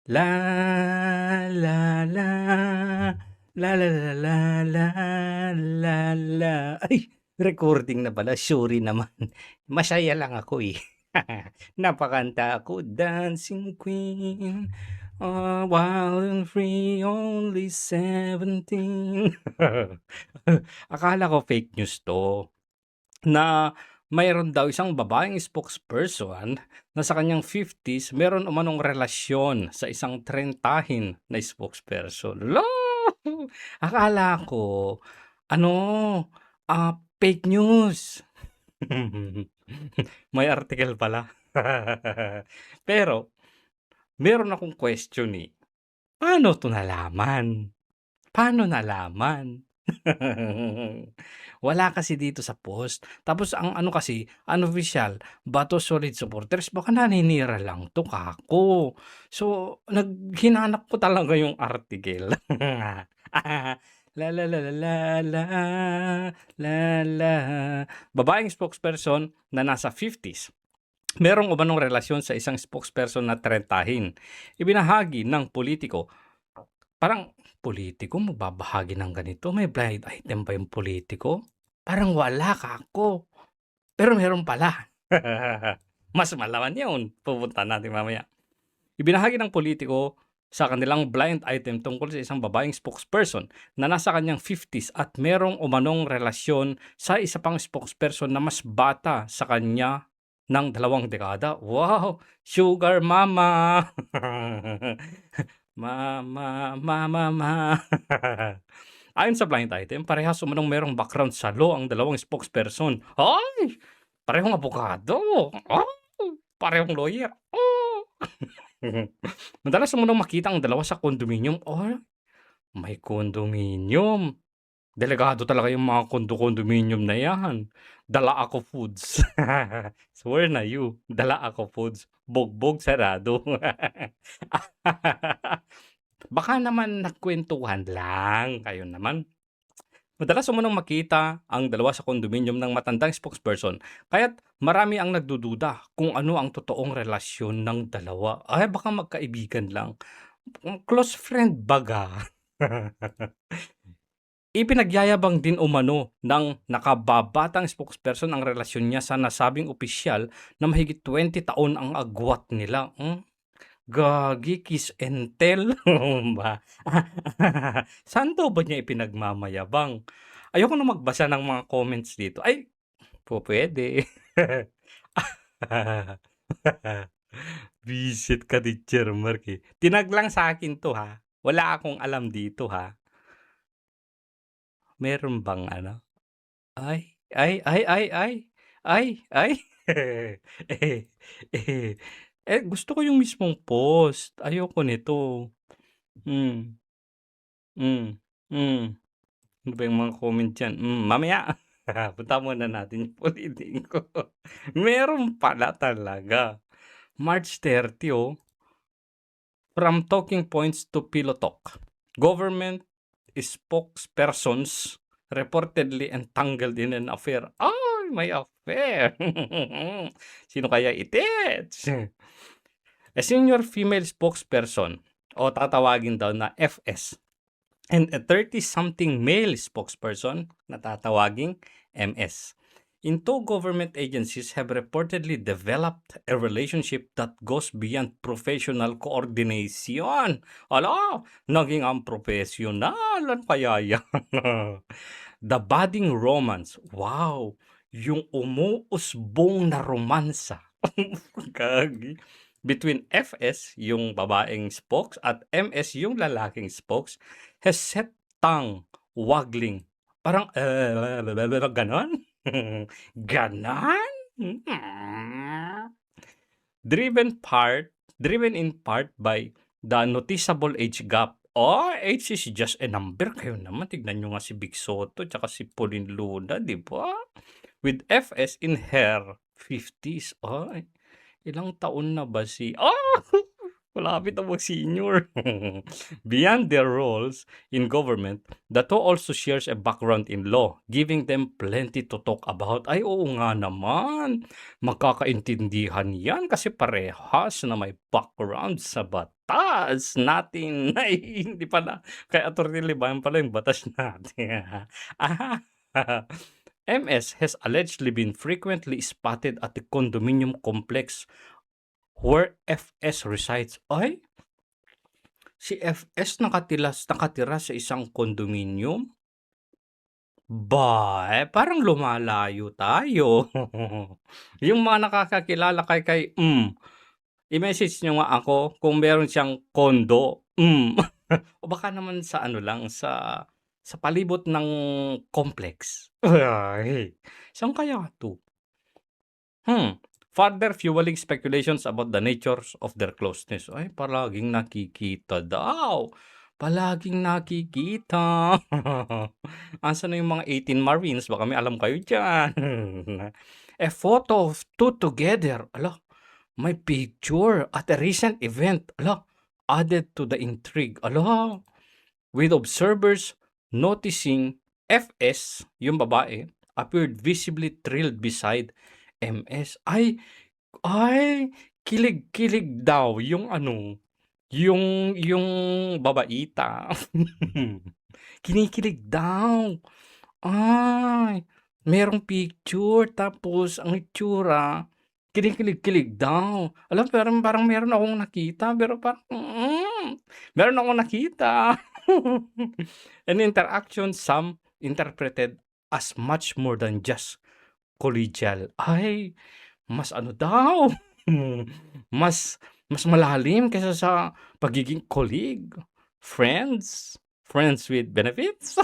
La, la, la, la, la, la, la, la, la, la. Ay, recording na pala, sorry naman. Masaya lang ako, eh. Napakanta ako, Dancing Queen, wild and free, only 17. Akala ko fake news 'to, na mayroon daw isang babaeng spokesperson na sa kanyang 50s meron umanong relasyon sa isang trentahin na spokesperson. Hala! Akala ko ano, fake news. May article pala. Pero meron akong question, eh. Paano 'to nalaman? Paano nalaman? Wala kasi dito sa post. Tapos ang ano kasi, unofficial, Bato Solid supporters, baka naninira lang 'to, kako. So, hinanap ko talaga yung article. La, la, la, la, la, la, la, la. Babaeng spokesperson na nasa 50s. Merong umanong relasyon sa isang spokesperson na trentahin. Ibinahagi ng politiko. Parang, politiko magbabahagi ng ganito? May blind item ba yung politiko? Parang wala, kako. Pero meron pala. Mas malaman yun. Pupuntahan natin mamaya. Ibinahagi ng politiko sa kanilang blind item tungkol sa isang babaeng spokesperson na nasa kanyang 50s at merong umanong relasyon sa isa pang spokesperson na mas bata sa kanya ng 2 dekada. Wow! Sugar mama! Mama, mama, ma. Ayon sa blind item, parehas umanong merong background sa law ang dalawang spokesperson. Ay! Parehong abogado. Oh! Parehong lawyer. Oh! Madalas umanong makita ang dalawa sa condominium. Oh, may condominium. Delikado talaga yung mga condominium na yan. Dala ako foods. Swear na you. Dala ako foods. Bogbog sarado. Baka naman nagkwentuhan lang. Kayo naman. Madalas umunong makita ang dalawa sa condominium ng matandang spokesperson, kaya't marami ang nagdududa kung ano ang totoong relasyon ng dalawa. Ay, baka magkaibigan lang. Close friend baga. Ipinagyayabang din umano ng nakababatang spokesperson ang relasyon niya sa nasabing opisyal na mahigit 20 taon ang agwat nila. Gagi, kiss and tell ba? Saan daw ba niya ipinagmamayabang? Ayoko na magbasa ng mga comments dito. Ay, pupuwede. Visit ka ni Mark, eh. Tinag lang sa akin 'to, ha. Wala akong alam dito, ha. Meron bang ano? Ay, ay, ay, ay, ay, ay, ay. Eh, eh, gusto ko yung mismong post. Ayoko nito. Hmm. Hmm, hmm. Ano ba yung mga comment diyan? Mamaya. Puntahan muna natin yung ulitin ko. Meron pala talaga. March 30, oh. From talking points to pillow talk. Government spokespersons reportedly entangled in an affair. Ay, may affair. Sino kaya itet? A senior female spokesperson o tatawagin daw na FS and a 30-something male spokesperson na tatawaging MS. In two government agencies have reportedly developed a relationship that goes beyond professional coordination. Ala, naging ang professional. Ano kaya yan? The budding romance. Wow! Yung umuusbong na romansa. Gagi. Between FS, yung babaeng spokes, at MS, yung lalaking spokes, has set tongue waggling. Parang, ganon? Ganon? Driven in part by the noticeable age gap. Oh, age is just a number. Kayo naman, tignan nyo nga si Big Soto tsaka si Pauline Luna, di ba? With FS in her 50s. Oh, ilang taon na ba si... Oh! Malapit na mag-senior. Beyond their roles in government, the two also shares a background in law, giving them plenty to talk about. Ay, oo nga naman. Magkakaintindihan yan kasi parehas na may background sa batas natin. Ay, hindi pala. Kaya Atty. Libayan pala yung batas natin. Ah, MS has allegedly been frequently spotted at the condominium complex where FS resides. Ay, si FS nakatira sa isang condominium? Parang lumalayo tayo. Yung mga nakakakilala kay i-message nyo nga ako kung meron siyang condo. O baka naman sa ano lang, sa palibot ng complex. Ay, saan kaya 'to? Further fueling speculations about the natures of their closeness. Ay, palaging nakikita daw. Palaging nakikita. Asan na yung mga 18 Marines? Baka may alam kayo diyan. A photo of two together. Ala, may picture at a recent event. Ala, added to the intrigue. Ala, with observers noticing FS, yung babae, appeared visibly thrilled beside MS. Ay, kilig-kilig daw yung ano, yung babaita. Kinikilig daw. Ay, merong picture tapos ang itsura, kinikilig-kilig daw. Alam parang meron akong nakita pero parang, meron akong nakita. An interaction some interpreted as much more than just collegial. Ay, mas ano daw, mas malalim kaysa sa pagiging colleague, friends with benefits.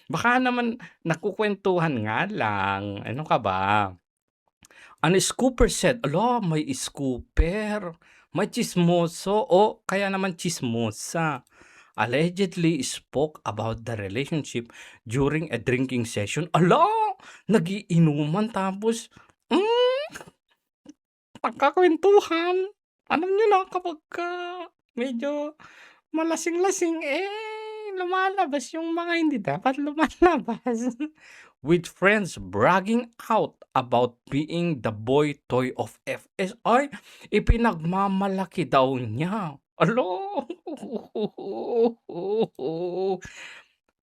Baka naman nagkukuwentuhan nga lang, ano ka ba? An scooper said, "Ala, may scooper, may tsismoso o kaya naman tsismosa, allegedly spoke about the relationship during a drinking session." Ala, nagiinuman tapos nagkakwentuhan. Alam niyo na kapagka medyo malasing-lasing, lumalabas yung mga hindi dapat lumalabas. With friends bragging out about being the boy toy of FS. Ay, ipinagmamalaki daw niya. Alo!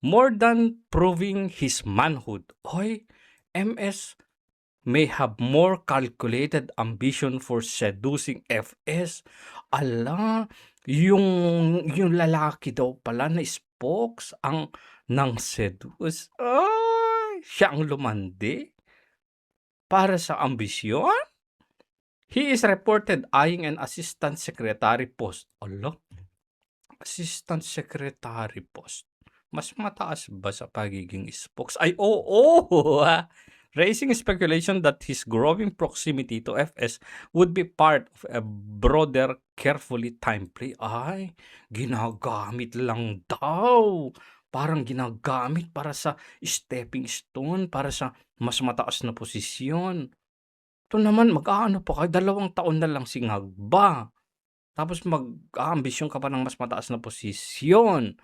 More than proving his manhood. Ay, MS may have more calculated ambition for seducing FS. Ala, yung lalaki daw pala na spokes ang nang seduce. Ay, siya ang lumandi para sa ambisyon. He is reported eyeing an assistant secretary post. Ala, assistant secretary post. Mas mataas ba sa pagiging spokes? Ay, oo! Raising speculation that his growing proximity to FS would be part of a broader, carefully timed play. Ay, ginagamit lang daw. Parang ginagamit para sa stepping stone, para sa mas mataas na posisyon. Ito naman, mag-aano pa kayo, 2 taon na lang singagba. Tapos mag-aambisyon ka pa ng mas mataas na posisyon.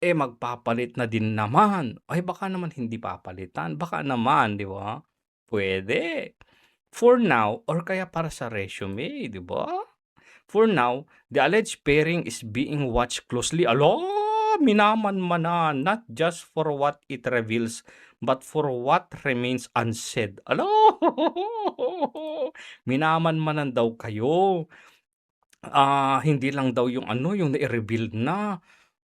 Magpapalit na din naman. Ay, baka naman hindi papalitan. Baka naman, di ba? Pwede. For now, or kaya para sa resume, di ba? For now, the alleged pairing is being watched closely. Alo, minamanmanan, not just for what it reveals, but for what remains unsaid. Alo, minamanmanan daw kayo. Hindi lang daw yung ano, yung na-reveal na.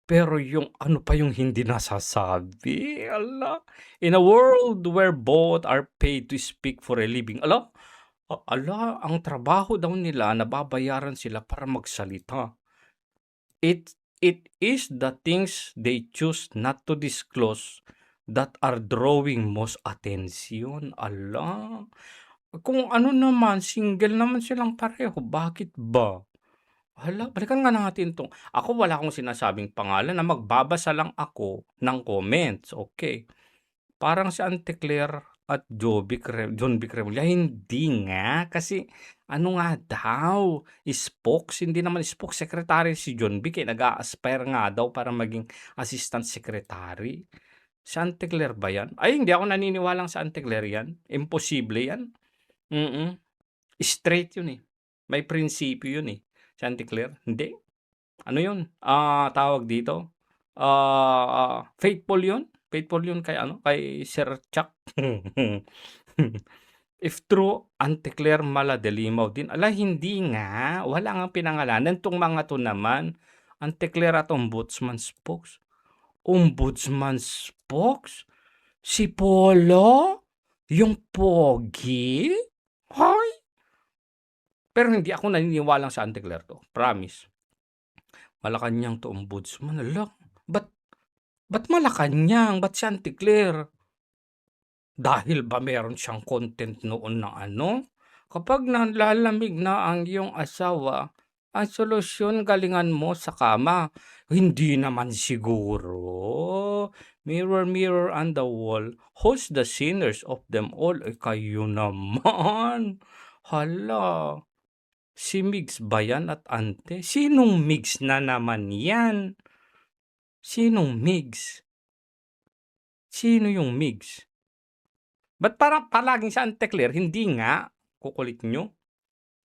Pero yung ano pa yung hindi nasasabi, ala. In a world where both are paid to speak for a living, ala, ang trabaho daw nila, nababayaran sila para magsalita. It is the things they choose not to disclose that are drawing most attention, ala. Kung ano naman, single naman silang pareho, bakit ba? Hala, balikan nga natin 'tong ako wala akong sinasabing pangalan na magbabasa lang ako ng comments, okay. Parang si Auntie Claire At John Vic Remulla, hindi nga. Kasi ano nga daw, spokes, hindi naman spokes secretary si John Vic, eh, nag-a-aspire nga daw para maging assistant secretary. Si Anticler ba 'yan? Ay, hindi ako naniniwalang sa Anticler 'yan, imposible 'yan. Straight 'yun, eh, may prinsipyo 'yun, eh, si Anticler, hindi. Ano 'yun, tawag dito, faithful 'yun kay ano, kay Sir Chuck. If true, Anticler Maladelimaw din. Ala, hindi nga, wala ngang pinangalanan 'tong mga 'to naman. Anticler at Ombudsman spokes. Ombudsman spokes? Si Polo? Yung pogi? Hay! Pero hindi ako naniniwalang sa Anticler 'to, promise. Malacanang to Ombudsman, hala, ba't Malacanang? Ba't si Anticler? Dahil ba meron siyang content noon na ano, kapag nalalamig na ang iyong asawa, ang solusyon galingan mo sa kama. Hindi naman siguro. Mirror, mirror on the wall, who's the sinners of them all? Eh, kayo naman. Hala, si Migs ba yan at ante? Sinong Migs na naman yan? Sinong Migs? Sino yung Migs? Ba't parang palaging si Anticler? Hindi nga, kukulit nyo.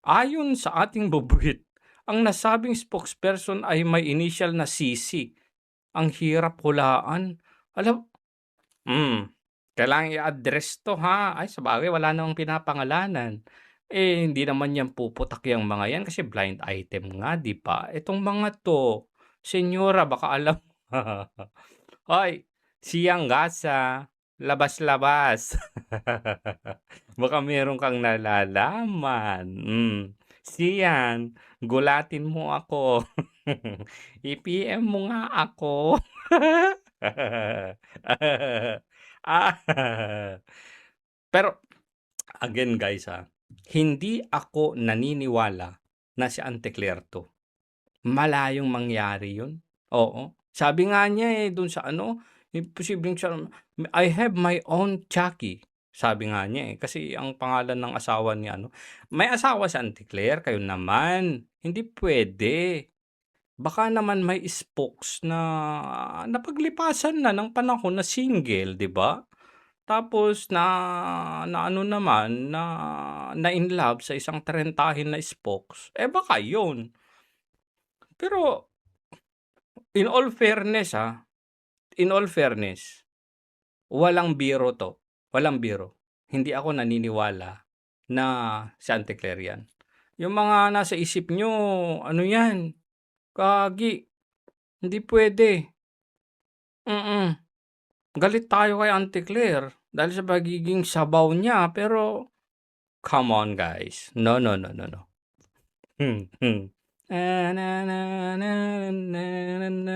Ayon sa ating bubuhit, ang nasabing spokesperson ay may initial na CC. Ang hirap hulaan. Alam, kailangan i-address to ha. Ay, sabagay, wala namang pinapangalanan. Eh, hindi naman yan puputak yung mga yan kasi blind item nga, di ba? Itong mga to, senyora, baka alam. Hoy, siyang gasa, labas-labas. Baka meron kang nalalaman. Siyan, gulatin mo ako. I-PM mo nga ako. Ah, Pero again guys, hindi ako naniniwala na si Anticler 'to. Malayong mangyari 'yun, oo. Sabi nga niya, dun sa ano, posibleng siya, "I have my own Chucky." Sabi nga niya, kasi ang pangalan ng asawa ni ano, may asawa si Anticler, kayo naman, hindi puwede. Baka naman may spokes na napaglipasan na ng panahon na single, 'di ba? Tapos na ano naman, na-inlove sa isang trentahin na spokes, baka 'yun. Pero in all fairness, walang biro 'to, walang biro. Hindi ako naniniwala na si Anticler 'yan. Yung mga nasa isip niyo ano 'yan, gagi, hindi puwede. Galit tayo kay Anticler dahil sa pagiging sabaw niya, pero come on guys, no, no, no, no, no. Hmm, hmm. Na, na, na, na, na, na, na.